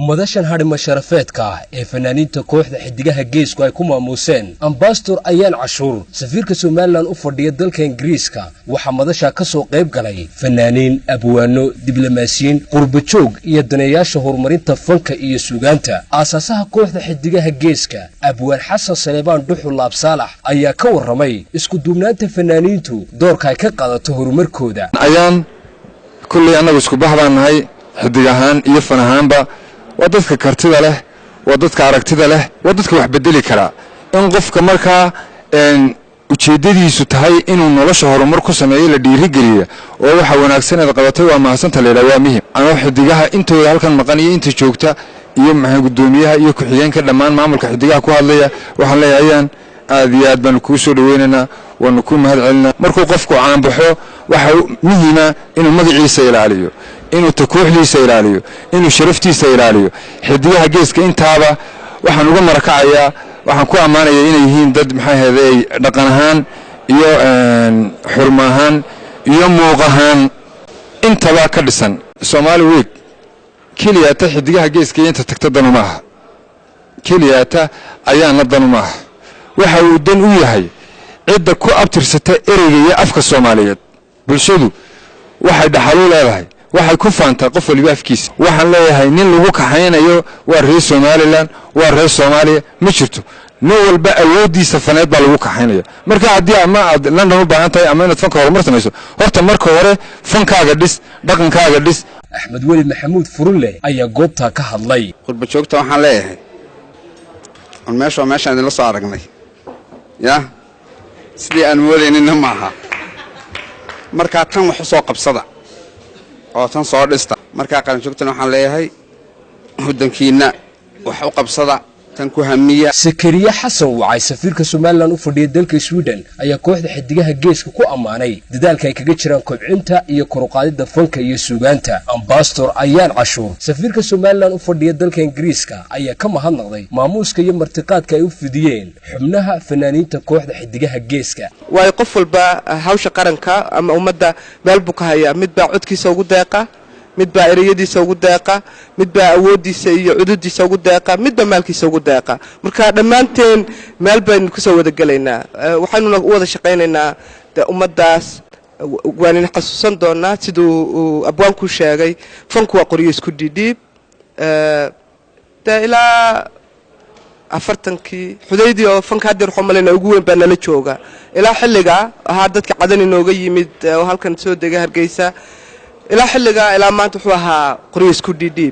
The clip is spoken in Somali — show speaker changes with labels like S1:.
S1: madashan hadhima sharafeedka ah ee fanaaniinta kooxda xidigaha geesku ay ku maamuuseen ambassador ayaan cashuur safiirka Soomaaliland u fadhiya dalka Ingiriiska waxa madasha ka soo qayb galay fanaaniin abwaano diblomaasiyiin qurbo joog iyo daneeyaasha horumarinta fanka iyo suugaanta asaasaha kooxda xidigaha geeska abwaan Xasan Saleebaan Duxul Laab Saalax ayaa ka waramay isku duubnaanta fanaaniintu doorka ay ka qaadato horumarkooda
S2: ayaan kulli anagu isku baxdaanahay xidigahan iyo fanaanba wadadka kartida leh wadadka aragtida leh wadadka wax bedeli kara in qofka marka ujeedadiisu tahay inuu nolosha horumar ku sameeyo la dhiiri geliyo oo waxa wanaagsan ee qabatay waa mahadsantahay leeyahay waa muhiim ana xidigaha intooda halkan maqan iyo inta joogta iyo maxay gudoomiyaha iyo ku xigeenka dhamaan maamulka xidigaha ku hadlaya waxaan leeyahay aad iyo aad baan ku soo dhaweynaa waan ku mahadcelinaa markuu qofku caan baxo waxa muhiima inuu magaciisa ilaaliyo inuu takooxdiisa ilaaliyo inuu sharaftiisa ilaaliyo xidigaha geeska intaaba waxaan uga marakacayaa waxaan ku amaanayaa inay yihiin dad maxay haday dhaqan ahaan iyo xurmo ahaan iyo muuq ahaan intaba ka dhisan Somali Week kaliya xidigaha geeska inta tagta dan uma aha kaliya ayaan dan uma aha waxa uu dan u yahay cid ku abtirsata ereyga iyo afka Soomaaliyeed bulshadu waxay dhaxal u leedahay waxay ku faantaa qof waliba afkiisa waxaan leeyahay nin lagu kaxaynayo waa reer Soomaaliland waa reer Soomaaliya ma jirto nin walba awoodiisa faneed baa lagu kaxaynaya marka hadii ama aad London u baahan tahay ama inaad fanka horumar samayso horta marka hore fankaaga dhis dhaqankaaga dhis
S1: Axmed Wali Maxamuud Furulle ayaa goobta ka hadlay
S3: qurba joogta waxaan leeyahay meeshaan idin la soo aragnay ya sidii aan moodaynin maaha marka tan wax soo qabsada oo tan soo dhista marka qaran joogtana waxaan leeyahay hudankiina wax u qabsada tan ku hamiya
S1: Sakariya Xasan wacay safiirka Soomaaliland u fadhiya dalka Sweden ayaa kooxda xidigaha geeska ku amaanay dadaalka ay kaga jiraan kobcinta iyo kor u qaadida fanka iyo suugaanta ambassador ayaan cashuur safiirka Soomaaliland u fadhiya dalka Ingiriiska ayaa ka mahadnaqday maamuuska iyo martiqaadka ay u fidiyeen xubnaha fanaaniinta kooxda xidigaha geeska
S4: way qof walba hawsha qaranka ama ummadda meel buu ka hayaa mid baa codkiisa ugu deeqa mid baa ereyadiisa ugu deeqa mid baa awoodiisa iyo cududiisa ugu deeqa mid baa maalkiisa ugu deeqa marka dhamaanteen meel baynu ku soo wada galeynaa waxaanu u wada shaqeynaynaa ummadaas waan xasuusan doonaa sidoo abwaanku sheegay fanku waa qoriyo isku dhidhiib ilaa afartankii xudeydii oo fanka hadir xumalayna ugu weyn baa nala jooga ilaa xilliga ahaa dadka cadan inooga yimid oo halkan soo degay Hargeysa ilaa xilliga ilaa maanta wuxuu ahaa qoriyo isku dhidhiib